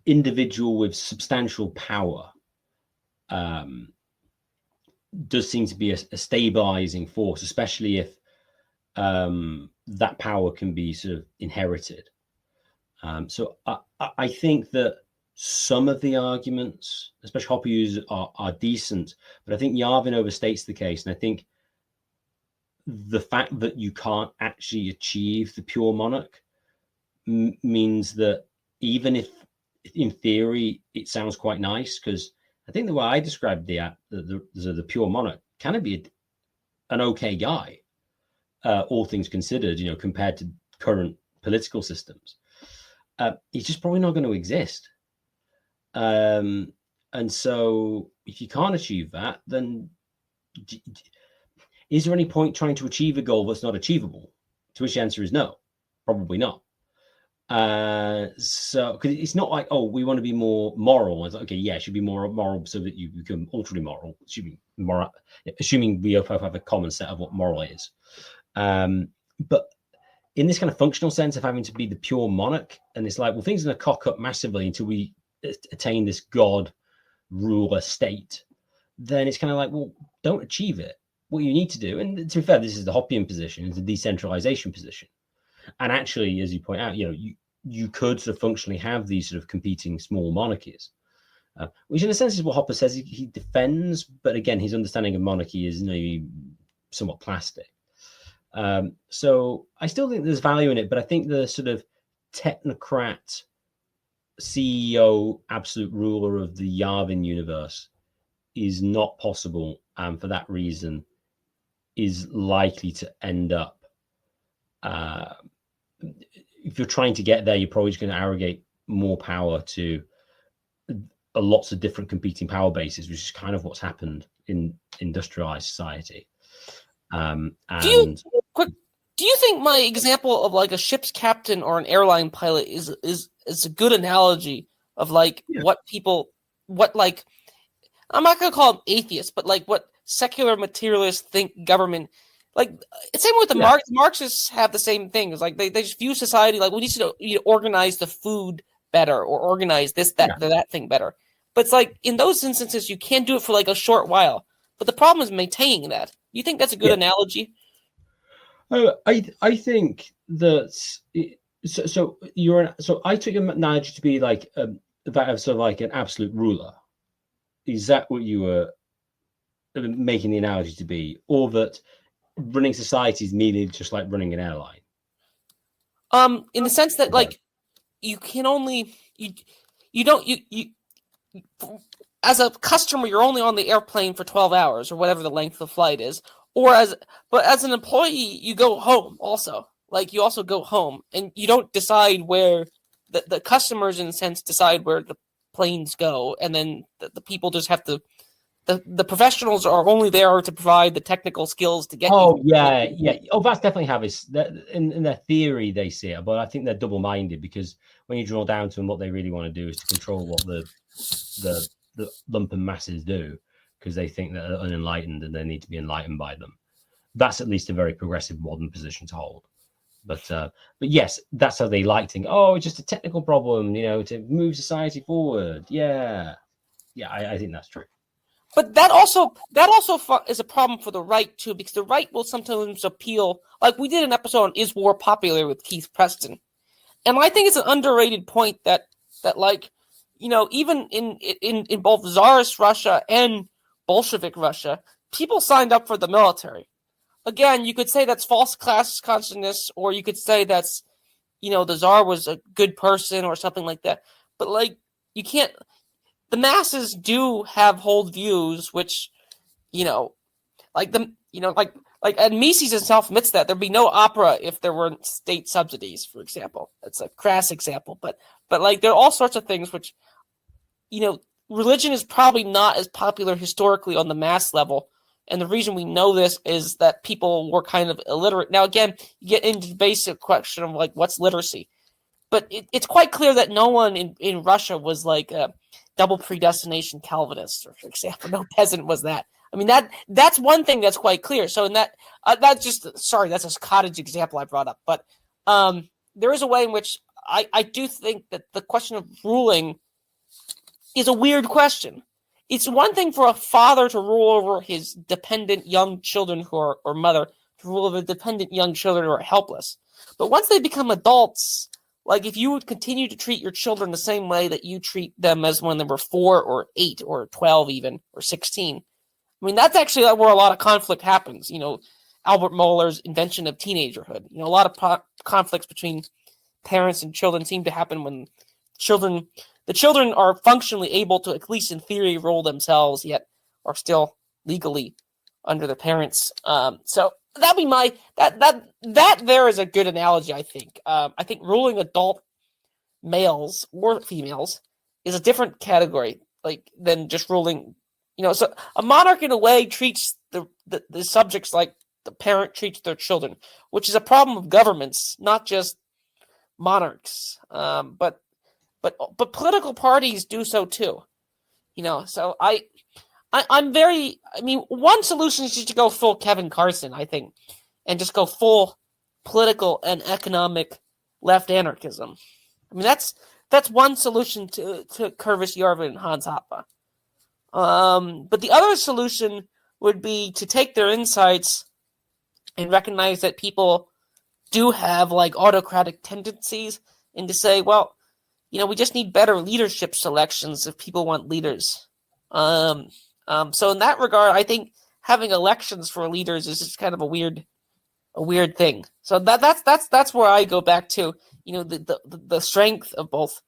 individual with substantial power does seem to be a stabilizing force, especially if that power can be sort of inherited. So I think that some of the arguments, especially Hopper users, are decent, but I think Yarvin overstates the case. And I think the fact that you can't actually achieve the pure monarch means that even if in theory it sounds quite nice, because I think the way I described the pure monarch kind of be an okay guy, all things considered, compared to current political systems. He's just probably not going to exist. And so if you can't achieve that, then is there any point trying to achieve a goal that's not achievable? To which the answer is no, probably not. So because it's not like, we want to be more moral. It's like, okay, it should be more moral so that you become ultra moral. It should be moral, assuming we both have a common set of what moral is. But in this kind of functional sense of having to be the pure monarch, and it's like, well, things are going to cock up massively until we attain this god ruler state, then it's kind of like, well, don't achieve it. What you need to do, and to be fair, this is the Hoppian position, it's a decentralization position. And actually, as you point out, you could sort of functionally have these sort of competing small monarchies, which in a sense is what Hopper says he defends. But again, his understanding of monarchy is somewhat plastic. So I still think there's value in it, but I think the sort of technocrat CEO, absolute ruler of the Yarvin universe is not possible, and for that reason is likely to end up, if you're trying to get there, you're probably just going to arrogate more power to lots of different competing power bases, which is kind of what's happened in industrialized society. Do you think my example of like a ship's captain or an airline pilot is a good analogy of like what I'm not going to call them atheists, but like what secular materialists think government, like it's same with the Marxists have the same thing. It's like they just view society like we need to organize the food better or organize this, that thing better. But it's like in those instances, you can't do it for like a short while. But the problem is maintaining that. You think that's a good analogy? I think that so I took your analogy to be like that of sort of like an absolute ruler. Is that what you were making the analogy to be, or that running society is merely just like running an airline? In the sense that like you can only you as a customer, you're only on the airplane for 12 hours or whatever the length of the flight is. But as an employee, you go home also. like you also go home, and you don't decide where the customers, in a sense, decide where the planes go, and then the people just have to. The professionals are only there to provide the technical skills to get. Oh yeah, yeah. Oh, that's definitely how it's in their theory they see it, but I think they're double-minded because when you drill down to them, what they really want to do is to control what the lumpen masses do because they think that they're unenlightened and they need to be enlightened by them. That's at least a very progressive modern position to hold. But yes, that's how they like to think. Oh, it's just a technical problem, to move society forward. Yeah, I think that's true. But that also is a problem for the right too, because the right will sometimes appeal. Like we did an episode on "Is War Popular" with Keith Preston, and I think it's an underrated point that like, even in both Tsarist Russia and Bolshevik Russia, people signed up for the military. Again, you could say that's false class consciousness, or you could say that's, the Tsar was a good person or something like that. But like, you can't. The masses do hold views, which, like and Mises himself admits that there'd be no opera if there weren't state subsidies, for example. That's a crass example, but like there are all sorts of things which, religion is probably not as popular historically on the mass level. And the reason we know this is that people were kind of illiterate. Now, again, you get into the basic question of like, what's literacy? But it's quite clear that no one in Russia was like a double predestination Calvinist, or for example, no peasant was that. I mean, that's one thing that's quite clear. So in that's a cottage example I brought up. But there is a way in which I do think that the question of ruling is a weird question. It's one thing for a father to rule over his dependent young children or mother to rule over dependent young children who are helpless. But once they become adults, like if you would continue to treat your children the same way that you treat them as when they were 4 or 8 or 12 even, or 16, I mean, that's actually where a lot of conflict happens. Albert Mohler's invention of teenagerhood. A lot of conflicts between parents and children seem to happen when the children are functionally able to, at least in theory, rule themselves, yet are still legally under their parents. So that'd be that there is a good analogy, I think. I think ruling adult males or females is a different category, like than just ruling. So a monarch in a way treats the subjects like the parent treats their children, which is a problem of governments, not just monarchs. But political parties do so too. So one solution is just to go full Kevin Carson, I think, and just go full political and economic left anarchism. I mean, that's one solution to Curvis Yarvin and Hans Hoppe. But the other solution would be to take their insights and recognize that people do have like autocratic tendencies, and to say, well, we just need better leadership selections if people want leaders. So in that regard, I think having elections for leaders is just kind of a weird thing. So that's where I go back to. The strength of both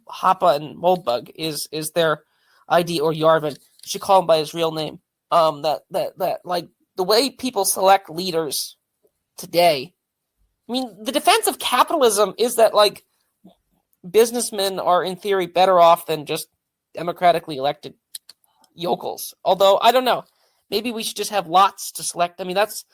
Hoppe and Moldbug is their idea, or Yarvin, should call him by his real name. That like the way people select leaders today. I mean, the defense of capitalism is that like businessmen are in theory better off than just democratically elected yokels. Although I don't know, maybe we should just have lots to select. I mean, that's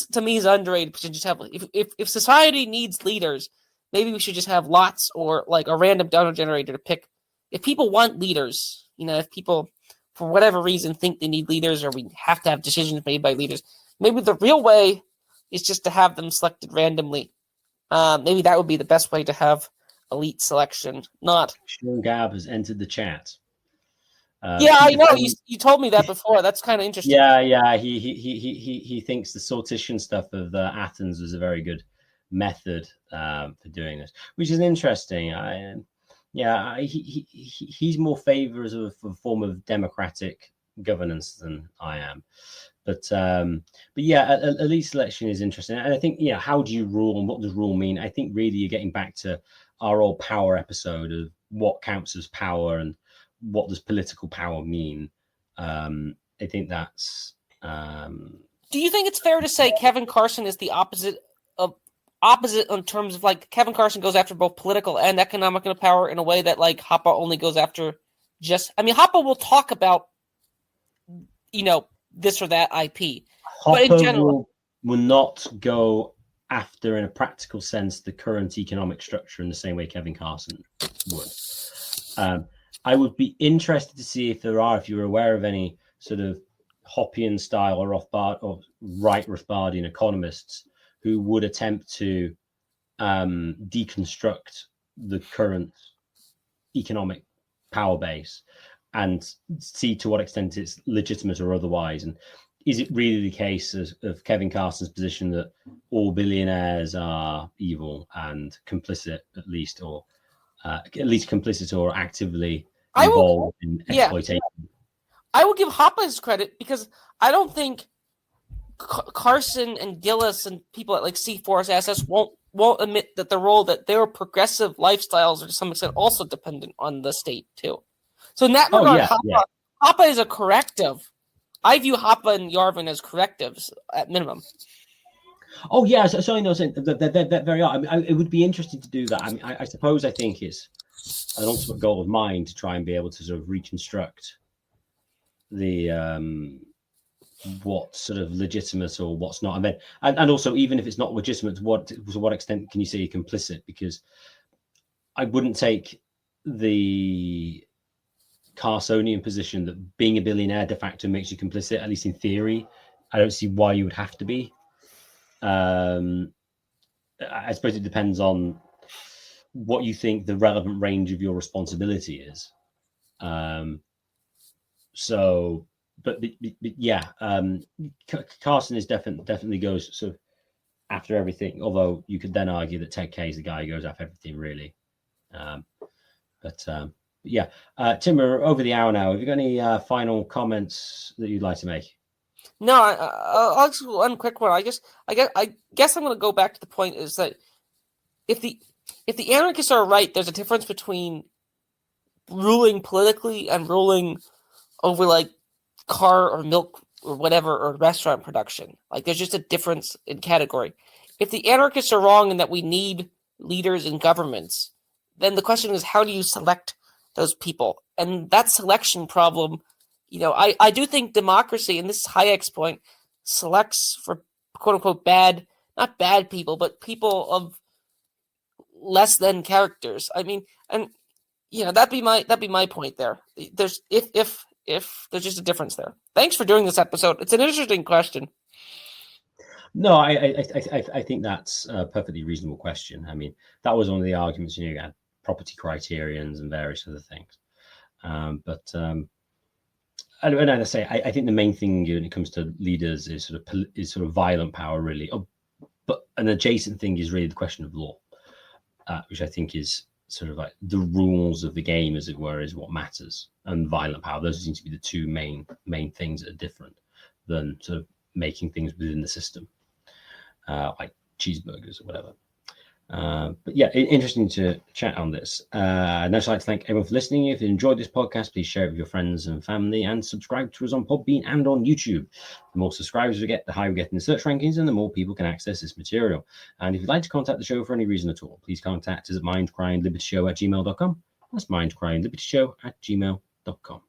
to me is underrated. We should just have if society needs leaders, maybe we should just have lots, or like a random donor generator to pick. If people want leaders, if people for whatever reason think they need leaders, or we have to have decisions made by leaders, maybe the real way is just to have them selected randomly. Maybe that would be the best way to have elite selection. Not Sean Gab has entered the chat. I know. You told me that before. That's kind of interesting. Yeah. He thinks the sortition stuff of Athens was a very good method for doing this, which is interesting. He's more favors of a form of democratic governance than I am. But yeah, elite selection is interesting. And I think, how do you rule and what does rule mean? I think really you're getting back to our old power episode of what counts as power and what does political power mean. I think that's... Do you think it's fair to say Kevin Carson is the opposite of opposite in terms of like Kevin Carson goes after both political and economic power in a way that like Hoppe only goes after just. I mean, Hoppe will talk about this or that IP, but in Hoppe general, will not go after, in a practical sense, the current economic structure in the same way Kevin Carson would. I would be interested to see if you're aware of any sort of Hoppian style or right Rothbardian economists who would attempt to deconstruct the current economic power base and see to what extent it's legitimate or otherwise. And is it really the case of Kevin Carson's position that all billionaires are evil and complicit, at least complicit or actively involved in exploitation? I will give Hoppe his credit because I don't think Carson and Gillis and people at like C4 SS won't admit that the role that their progressive lifestyles are to some extent also dependent on the state too. So in that regard, Hoppe is a corrective. I view Hoppe and Yarvin as correctives at minimum. Oh yeah, so I know that very odd. I mean, it would be interesting to do that. I mean, I suppose I think it's an ultimate goal of mine to try and be able to sort of reconstruct the what's sort of legitimate or what's not. I mean, and also even if it's not legitimate, to what extent can you say you're complicit? Because I wouldn't take the Carsonian position that being a billionaire de facto makes you complicit, at least in theory. I don't see why you would have to be. I suppose it depends on what you think the relevant range of your responsibility is. Carson is definitely goes sort of after everything. Although you could then argue that Ted K is the guy who goes after everything, really. Tim, we're over the hour now. Have you got any final comments that you'd like to make? No, I'll just one quick one. I guess I'm going to go back to the point is that if the anarchists are right, there's a difference between ruling politically and ruling over like car or milk or whatever or restaurant production. Like there's just a difference in category. If the anarchists are wrong in that we need leaders in governments, then the question is how do you select those people? And that selection problem. I do think democracy, and this is Hayek's point, selects for quote unquote not bad people, but people of less than characters. I mean, and that'd be my point there. There's if there's just a difference there. Thanks for doing this episode. It's an interesting question. No, I think that's a perfectly reasonable question. I mean, that was one of the arguments. You had property criterions and various other things, and I say I think the main thing when it comes to leaders is sort of violent power, really. But an adjacent thing is really the question of law, which I think is sort of like the rules of the game, as it were, is what matters. And violent power; those seem to be the two main things that are different than sort of making things within the system, like cheeseburgers or whatever. But yeah, interesting to chat on this. I'd also like to thank everyone for listening. If you enjoyed this podcast, please share it with your friends and family and subscribe to us on Podbean and on YouTube. The more subscribers we get, the higher we get in the search rankings and the more people can access this material. And if you'd like to contact the show for any reason at all, please contact us at mindcrime liberty show@gmail.com. That's mindcrime liberty show@gmail.com.